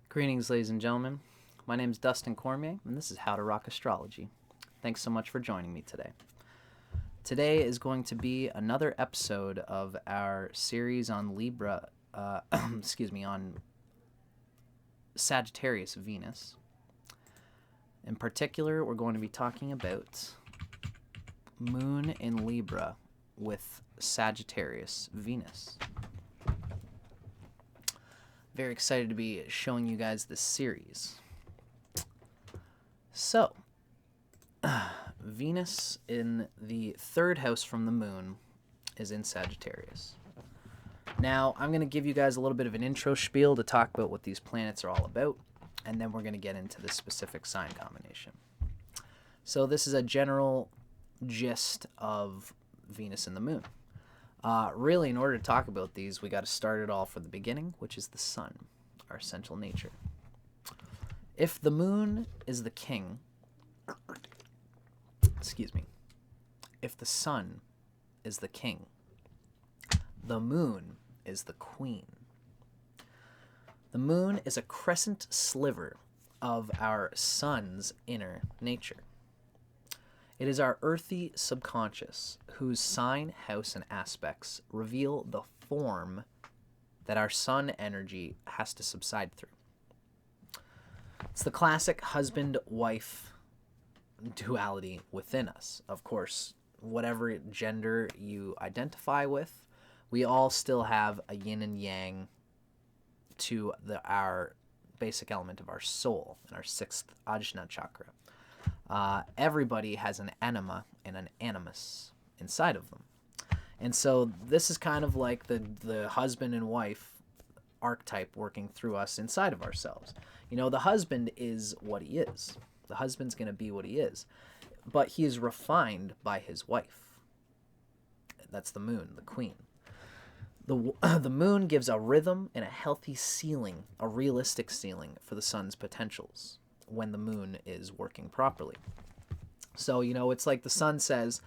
Greetings, ladies and gentlemen. My name is Dustin Cormier, and this is How to Rock Astrology. Thanks so much for joining me today. Today is going to be another episode of our series on Libra, on Sagittarius Venus. In particular, we're going to be talking about Moon in Libra with Sagittarius Venus. Very excited to be showing you guys this series. So, Venus in the third house from the moon is in Sagittarius. Now, I'm going to give you guys a little bit of an intro spiel to talk about what these planets are all about, and then we're going to get into the specific sign combination. So this is a general gist of Venus and the moon. Really, in order to talk about these, we got to start it all from the beginning, which is the sun, our essential nature. If the moon is the king, if the sun is the king, the moon is the queen. The moon is a crescent sliver of our sun's inner nature. It is our earthy subconscious whose sign, house, and aspects reveal the form that our sun energy has to subside through. It's the classic husband-wife duality within us. Of course, whatever gender you identify with, we all still have a yin and yang to our basic element of our soul and our sixth Ajna chakra. Everybody has an anima and an animus inside of them. And so this is kind of like the husband and wife archetype working through us inside of ourselves. You know, the husband is what he is. The husband's going to be what he is. But he is refined by his wife. That's the moon, the queen. The moon gives a rhythm and a healthy ceiling, a realistic ceiling for the sun's potentials when the moon is working properly. So, you know, it's like the sun says,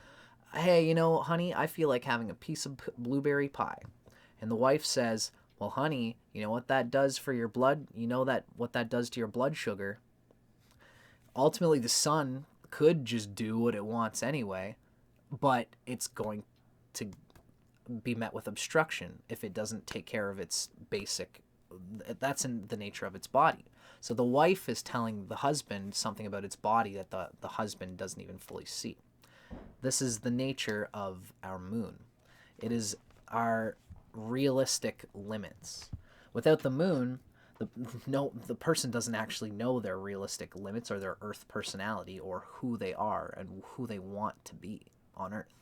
hey, you know, honey, I feel like having a piece of blueberry pie. And the wife says, well, honey, you know what that does for your blood? You know that what that does to your blood sugar? Ultimately, the sun could just do what it wants anyway, but it's going to be met with obstruction if it doesn't take care of its basic, that's in the nature of its body. So the wife is telling the husband something about its body that the husband doesn't even fully see. This is the nature of our moon. It is our realistic limits. Without the moon, the person doesn't actually know their realistic limits or their earth personality or who they are and who they want to be on earth.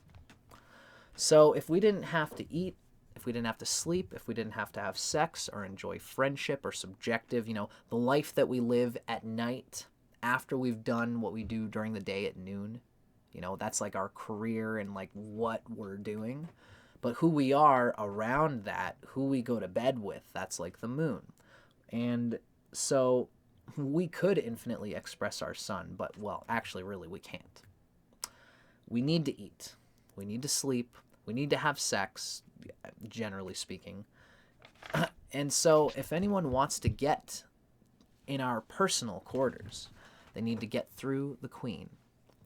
So if we didn't have to eat, if we didn't have to sleep, if we didn't have to have sex or enjoy friendship or subjective, you know, the life that we live at night after we've done what we do during the day at noon, you know, that's like our career and like what we're doing. But who we are around that, who we go to bed with, that's like the moon. And so we could infinitely express our sun, but, well, actually, really, we can't. We need to eat. We need to sleep. We need to have sex, generally speaking. And so if anyone wants to get in our personal quarters, they need to get through the queen,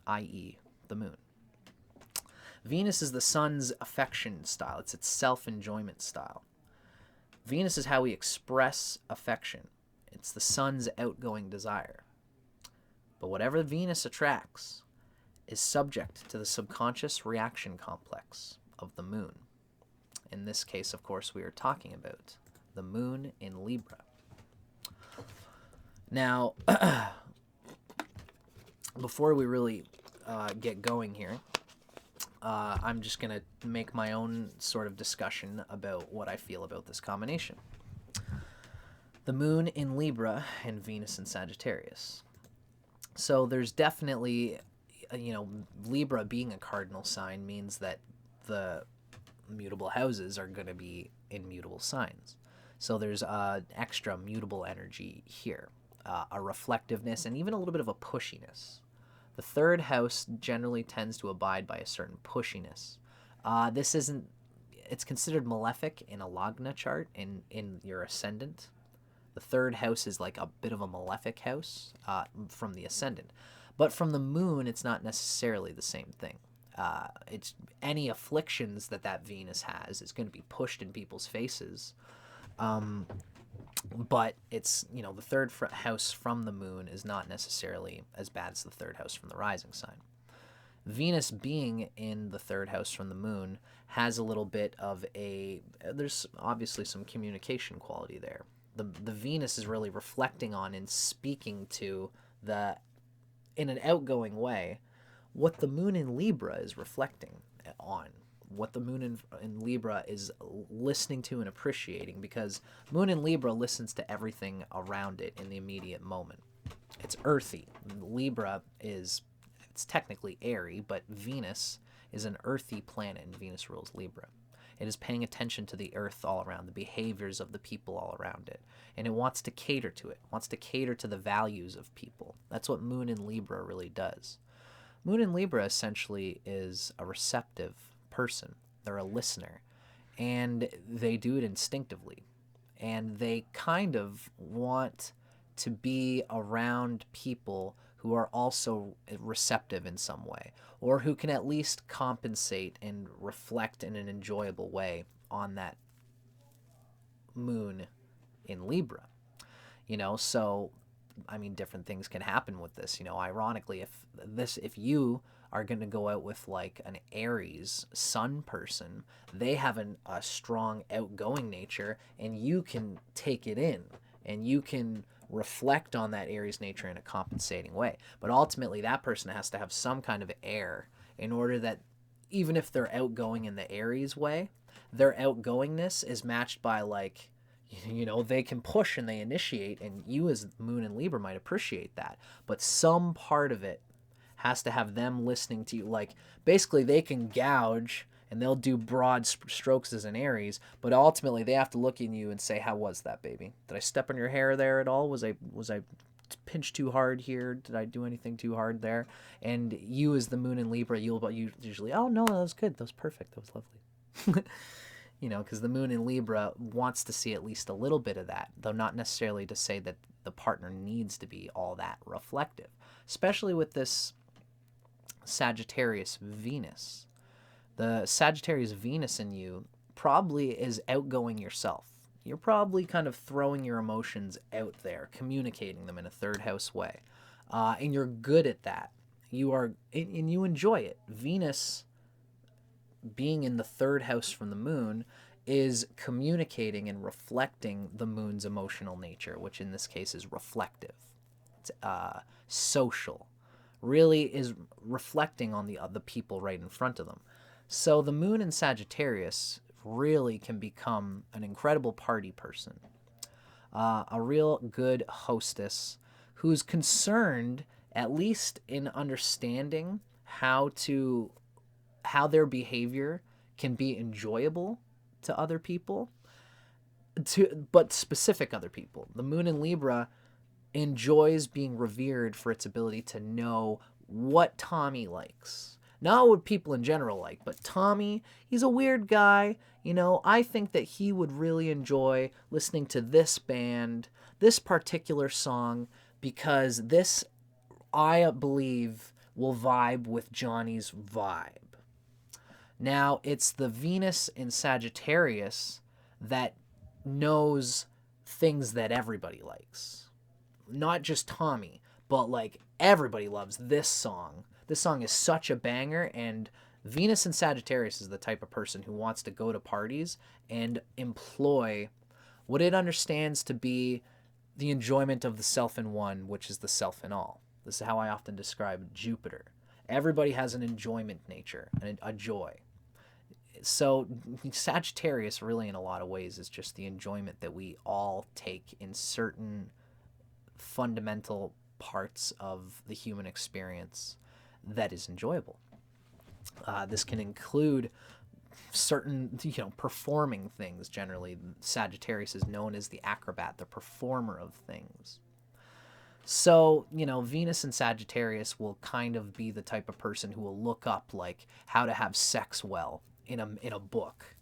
i.e. the moon. Venus is the sun's affection style. It's its self-enjoyment style. Venus is how we express affection. It's the sun's outgoing desire. But whatever Venus attracts is subject to the subconscious reaction complex of the moon. In this case, of course, we are talking about the moon in Libra. Now, before we really get going here, I'm just going to make my own sort of discussion about what I feel about this combination. The moon in Libra and Venus in Sagittarius. So there's definitely, you know, Libra being a cardinal sign means that the mutable houses are going to be in mutable signs. So there's extra mutable energy here, a reflectiveness, and even a little bit of a pushiness. The third house generally tends to abide by a certain pushiness. It's considered malefic in a Lagna chart, in your ascendant. The third house is like a bit of a malefic house from the ascendant. But from the moon, it's not necessarily the same thing. It's any afflictions that Venus has is going to be pushed in people's faces. But it's, the third house from the moon is not necessarily as bad as the third house from the rising sign. Venus being in the third house from the moon has a little bit of there's obviously some communication quality there. The Venus is really reflecting on and speaking to in an outgoing way, what the moon in Libra is reflecting on, what the moon in Libra is listening to and appreciating, because moon in Libra listens to everything around it in the immediate moment. It's earthy. Libra it's technically airy, but Venus is an earthy planet, and Venus rules Libra. It is paying attention to the earth all around, the behaviors of the people all around it, and it wants to cater to it, wants to cater to the values of people. That's what moon in Libra really does. Moon in Libra essentially is a receptive person. They're a listener, and they do it instinctively, and they kind of want to be around people who are also receptive in some way, or who can at least compensate and reflect in an enjoyable way on that moon in Libra. So different things can happen with this. Ironically, if you are going to go out with like an Aries sun person, they have a strong outgoing nature, and you can take it in, and you can reflect on that Aries nature in a compensating way. But ultimately, that person has to have some kind of air in order that, even if they're outgoing in the Aries way, their outgoingness is matched by like, they can push and they initiate, and you as moon and Libra might appreciate that. But some part of it has to have them listening to you. Like, basically, they can gouge and they'll do broad strokes as an Aries, but ultimately they have to look in you and say, "How was that, baby? Did I step on your hair there at all? Was I pinched too hard here? Did I do anything too hard there?" And you as the moon in Libra, you'll usually, "Oh no, that was good. That was perfect. That was lovely." Because the moon in Libra wants to see at least a little bit of that, though not necessarily to say that the partner needs to be all that reflective, especially with this Sagittarius Venus. The Sagittarius Venus in you probably is outgoing yourself. You're probably kind of throwing your emotions out there, communicating them in a third house way. And you're good at that. And you enjoy it. Venus being in the third house from the moon is communicating and reflecting the moon's emotional nature, which in this case is reflective. It's social. Really is reflecting on the people right in front of them. So the moon in Sagittarius really can become an incredible party person, a real good hostess who's concerned, at least in understanding how their behavior can be enjoyable to other people, but specific other people. The moon in Libra enjoys being revered for its ability to know what Tommy likes. Not what people in general like, but Tommy, he's a weird guy. I think that he would really enjoy listening to this band, this particular song, because this, I believe, will vibe with Johnny's vibe. Now, it's the Venus in Sagittarius that knows things that everybody likes. Not just Tommy, but like everybody loves this song. This song is such a banger, and Venus in Sagittarius is the type of person who wants to go to parties and employ what it understands to be the enjoyment of the self in one, which is the self in all. This is how I often describe Jupiter. Everybody has an enjoyment nature, a joy. So Sagittarius really in a lot of ways is just the enjoyment that we all take in certain fundamental parts of the human experience that is enjoyable. This can include certain, performing things. Generally, Sagittarius is known as the acrobat, the performer of things. So, Venus in Sagittarius will kind of be the type of person who will look up like how to have sex well in a book.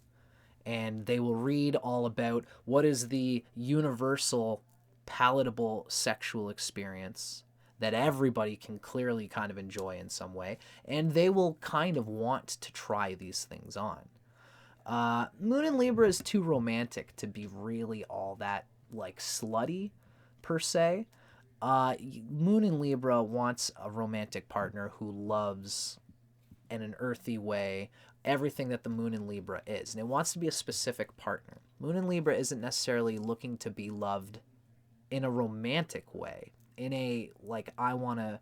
And they will read all about what is the universal palatable sexual experience that everybody can clearly kind of enjoy in some way, and they will kind of want to try these things on. Moon in Libra is too romantic to be really all that like slutty per se. Moon in Libra wants a romantic partner who loves in an earthy way everything that the moon in Libra is, and it wants to be a specific partner. Moon in Libra isn't necessarily looking to be loved in a romantic way, in a like I want to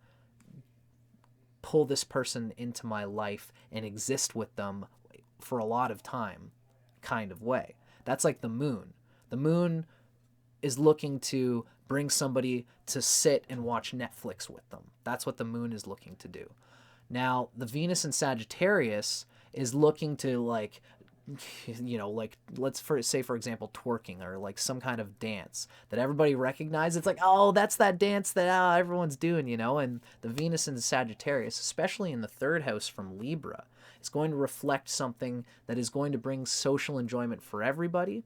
pull this person into my life and exist with them for a lot of time kind of way. That's like the moon. The moon is looking to bring somebody to sit and watch Netflix with them. That's what the moon is looking to do. Now, the Venus in Sagittarius is looking to like, you know, like let's say for example twerking or like some kind of dance that everybody recognizes. It's like, oh, that's that dance that everyone's doing, you know. And the Venus in Sagittarius, especially in the third house from Libra, is going to reflect something that is going to bring social enjoyment for everybody.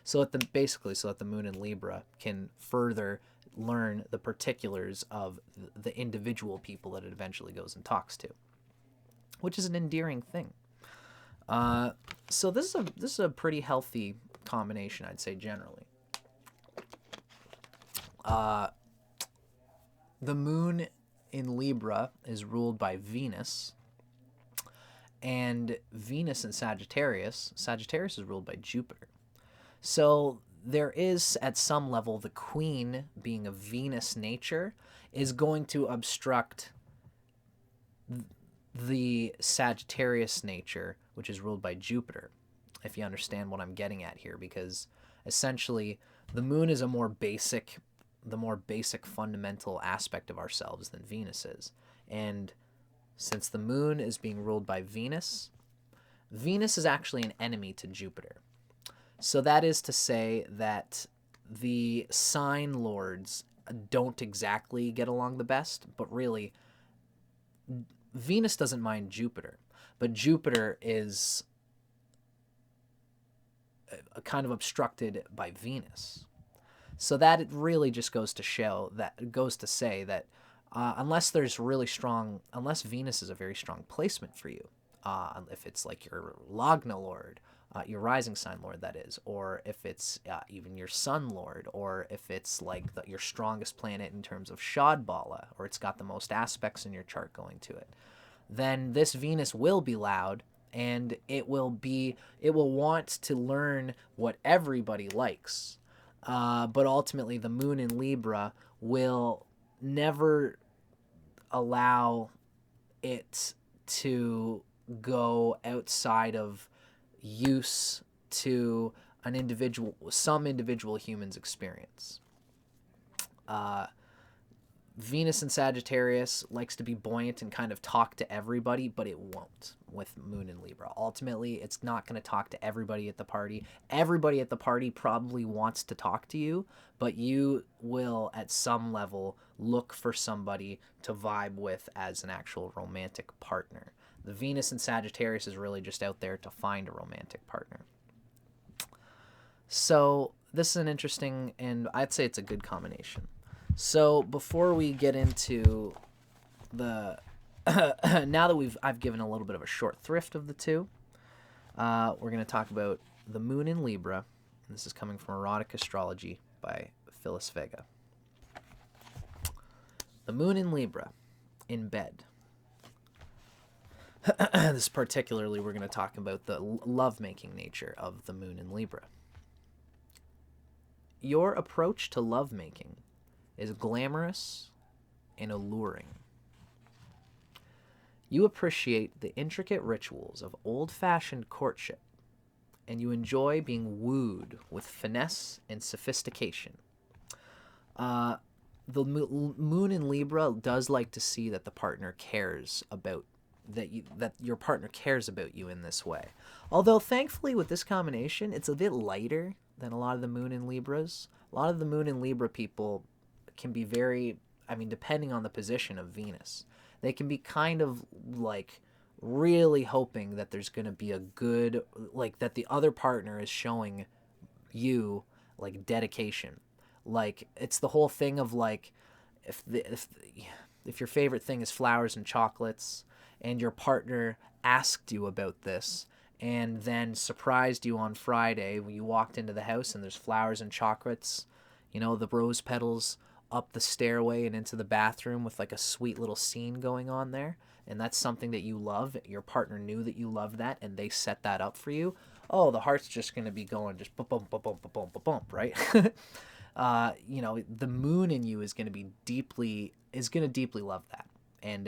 So that the moon in Libra can further learn the particulars of the individual people that it eventually goes and talks to, which is an endearing thing. So this is a pretty healthy combination, I'd say generally. The moon in Libra is ruled by Venus, and Venus in Sagittarius is ruled by Jupiter. So there is, at some level, the queen, being a Venus nature, is going to obstruct the Sagittarius nature, which is ruled by Jupiter, if you understand what I'm getting at here, because essentially the moon is the more basic fundamental aspect of ourselves than Venus is. And since the moon is being ruled by Venus, Venus is actually an enemy to Jupiter. So that is to say that the sign lords don't exactly get along the best, but really Venus doesn't mind Jupiter, but Jupiter is kind of obstructed by Venus. So that it really just goes to say that unless Venus is a very strong placement for you, if it's like your Lagna Lord, your rising sign lord, that is, or if it's even your sun lord, or if it's like your strongest planet in terms of Shadbala, or it's got the most aspects in your chart going to it, then this Venus will be loud, and it will want to learn what everybody likes. But ultimately, the moon in Libra will never allow it to go outside of use to some individual human's experience. Venus in Sagittarius likes to be buoyant and kind of talk to everybody, but it won't with moon in Libra. Ultimately, it's not going to talk to everybody at the party. Everybody at the party probably wants to talk to you, but you will at some level look for somebody to vibe with as an actual romantic partner. The Venus in Sagittarius is really just out there to find a romantic partner. So this is an interesting, and I'd say it's a good combination. So before we get into the, now that I've given a little bit of a short thrift of the two, we're going to talk about the moon in Libra. This is coming from Erotic Astrology by Phyllis Vega. The moon in Libra, in bed. This particularly, we're going to talk about the lovemaking nature of the moon in Libra. Your approach to lovemaking is glamorous and alluring. You appreciate the intricate rituals of old-fashioned courtship, and you enjoy being wooed with finesse and sophistication. The moon in Libra does like to see that the partner cares about that your partner cares about you in this way. Although thankfully with this combination, it's a bit lighter than a lot of the moon in Libras. A lot of the moon in Libra people can be very, depending on the position of Venus, they can be kind of like really hoping that there's going to be a good, like that the other partner is showing you like dedication. Like, it's the whole thing of like, if your favorite thing is flowers and chocolates, and your partner asked you about this, and then surprised you on Friday when you walked into the house and there's flowers and chocolates, you know, the rose petals up the stairway and into the bathroom with like a sweet little scene going on there, and that's something that you love, your partner knew that you loved that, and they set that up for you, oh, the heart's just going to be going just bump, bump, bump, bump, bump, bump, bump, right? You know, the moon in you is going to deeply love that. And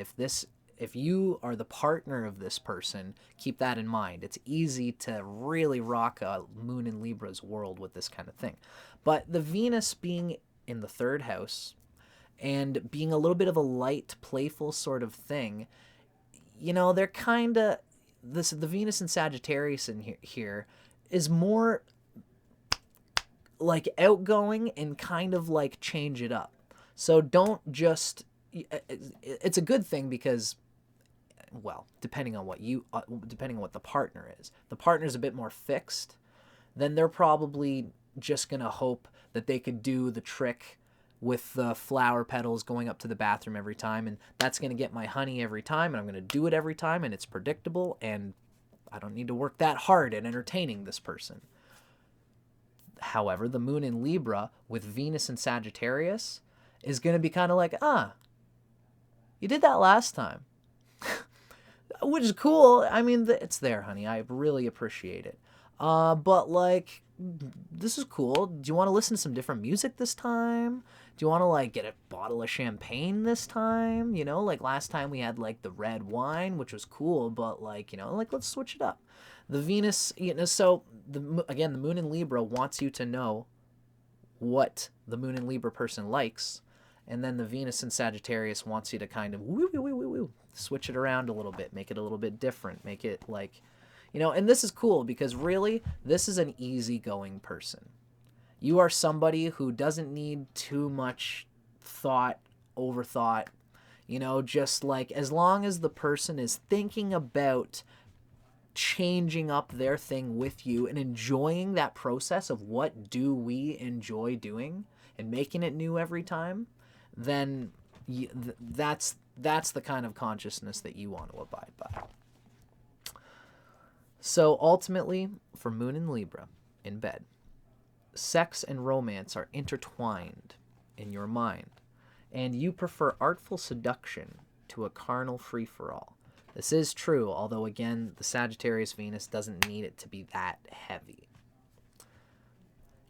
if you are the partner of this person, keep that in mind. It's easy to really rock a moon in Libra's world with this kind of thing. But the Venus being in the third house and being a little bit of a light, playful sort of thing, you know, they're kind of, the Venus in Sagittarius in here is more like outgoing and kind of like change it up. So don't just, it's a good thing because, well, depending on what the partner is. The partner's a bit more fixed, then they're probably just going to hope that they could do the trick with the flower petals going up to the bathroom every time, and that's going to get my honey every time, and I'm going to do it every time, and it's predictable, and I don't need to work that hard at entertaining this person. However, the moon in Libra with Venus in Sagittarius is going to be kind of like, you did that last time. Which is cool. I mean, it's there, honey. I really appreciate it. But, like, this is cool. Do you want to listen to some different music this time? Do you want to, like, get a bottle of champagne this time? You know, like, last time we had, like, the red wine, which was cool. But, like, you know, like, let's switch it up. The Venus, you know, so, again, the moon in Libra wants you to know what the moon in Libra person likes. And then the Venus in Sagittarius wants you to kind of switch it around a little bit, make it a little bit different, make it like, you know, and this is cool because really, this is an easygoing person. You are somebody who doesn't need too much overthought, you know, just like as long as the person is thinking about changing up their thing with you and enjoying that process of what do we enjoy doing and making it new every time, then that's the kind of consciousness that you want to abide by. So ultimately, for Moon in Libra in bed, sex and romance are intertwined in your mind, and you prefer artful seduction to a carnal free-for-all. This is true, although again, the Sagittarius Venus doesn't need it to be that heavy.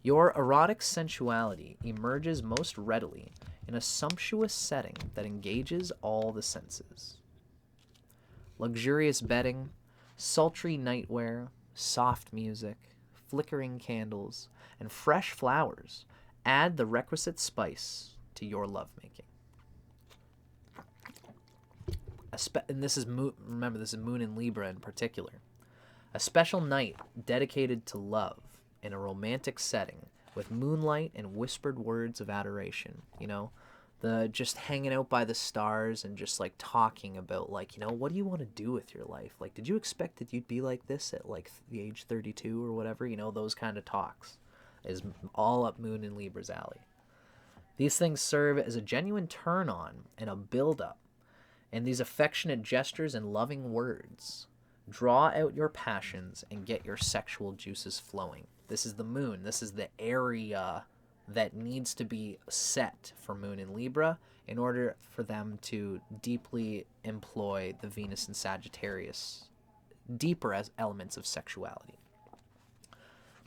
Your erotic sensuality emerges most readily in a sumptuous setting that engages all the senses. Luxurious bedding, sultry nightwear, soft music, flickering candles, and fresh flowers add the requisite spice to your lovemaking. And this is remember, this is Moon in Libra in particular. A special night dedicated to love in a romantic setting with moonlight and whispered words of adoration, you know, the just hanging out by the stars and just like talking about like, you know, what do you want to do with your life? Like, did you expect that you'd be like this at like the age 32 or whatever? You know, those kind of talks is all up Moon in Libra's alley. These things serve as a genuine turn on and a build up, and these affectionate gestures and loving words draw out your passions and get your sexual juices flowing. This is the moon. This is the area that needs to be set for Moon in Libra in order for them to deeply employ the Venus and Sagittarius, deeper as elements of sexuality.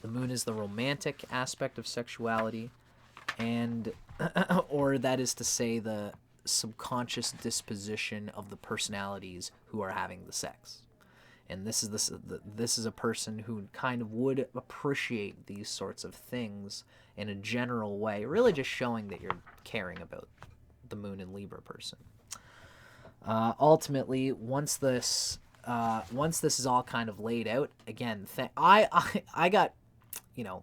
The moon is the romantic aspect of sexuality, and, or that is to say, the subconscious disposition of the personalities who are having the sex. And this is a person who kind of would appreciate these sorts of things in a general way, really just showing that you're caring about the Moon in Libra person. Ultimately, once this is all kind of laid out, again, I got, you know,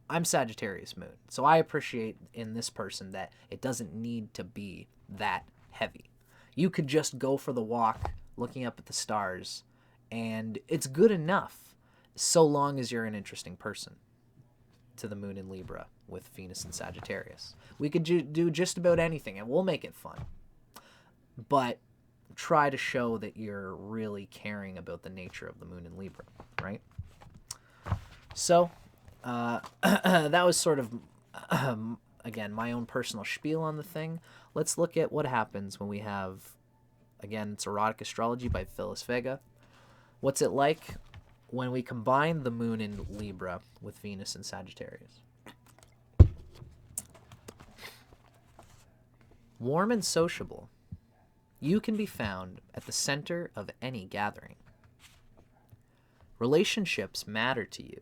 I'm Sagittarius moon, so I appreciate in this person that it doesn't need to be that heavy. You could just go for the walk looking up at the stars, and it's good enough so long as you're an interesting person. to the moon in Libra with Venus and Sagittarius. We could do just about anything, and we'll make it fun. But try to show that you're really caring about the nature of the moon in Libra, right? So that was sort of, again, my own personal spiel on the thing. Let's look at what happens when we have, again, it's Erotic Astrology by Phyllis Vega. What's it like when we combine the moon in Libra with Venus and Sagittarius? Warm and sociable, you can be found at the center of any gathering. Relationships matter to you,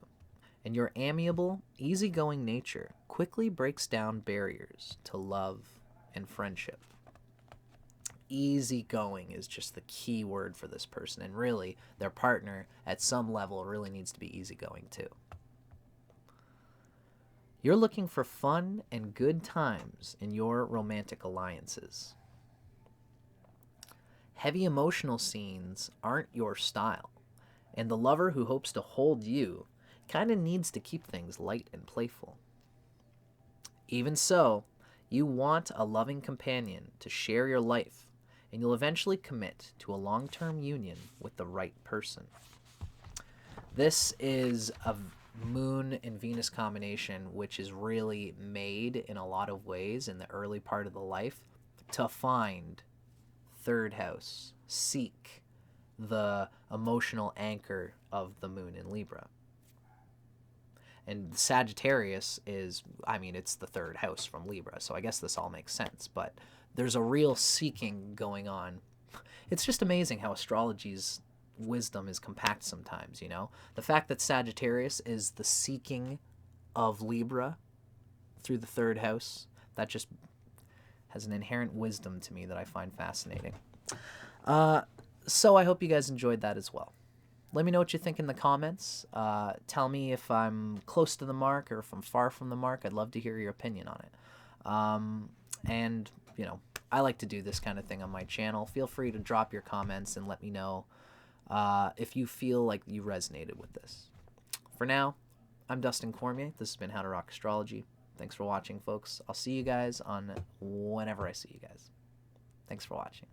and your amiable, easygoing nature quickly breaks down barriers to love and friendship. Easygoing is just the key word for this person, and really, their partner, at some level, really needs to be easygoing too. You're looking for fun and good times in your romantic alliances. Heavy emotional scenes aren't your style, and the lover who hopes to hold you kind of needs to keep things light and playful. Even so, you want a loving companion to share your life, and you'll eventually commit to a long-term union with the right person. This is a Moon and Venus combination which is really made in a lot of ways in the early part of the life to find third house, seek the emotional anchor of the moon in Libra. And Sagittarius is, I mean, it's the third house from Libra, so I guess this all makes sense, but there's a real seeking going on. It's just amazing how astrology's wisdom is compact sometimes, you know? The fact that Sagittarius is the seeking of Libra through the third house, that just has an inherent wisdom to me that I find fascinating. So I hope you guys enjoyed that as well. Let me know what you think in the comments. Tell me if I'm close to the mark or if I'm far from the mark. I'd love to hear your opinion on it. And, you know, I like to do this kind of thing on my channel. Feel free to drop your comments and let me know if you feel like you resonated with this. For now, I'm Dustin Cormier. This has been How to Rock Astrology. Thanks for watching, folks. I'll see you guys on whenever I see you guys. Thanks for watching.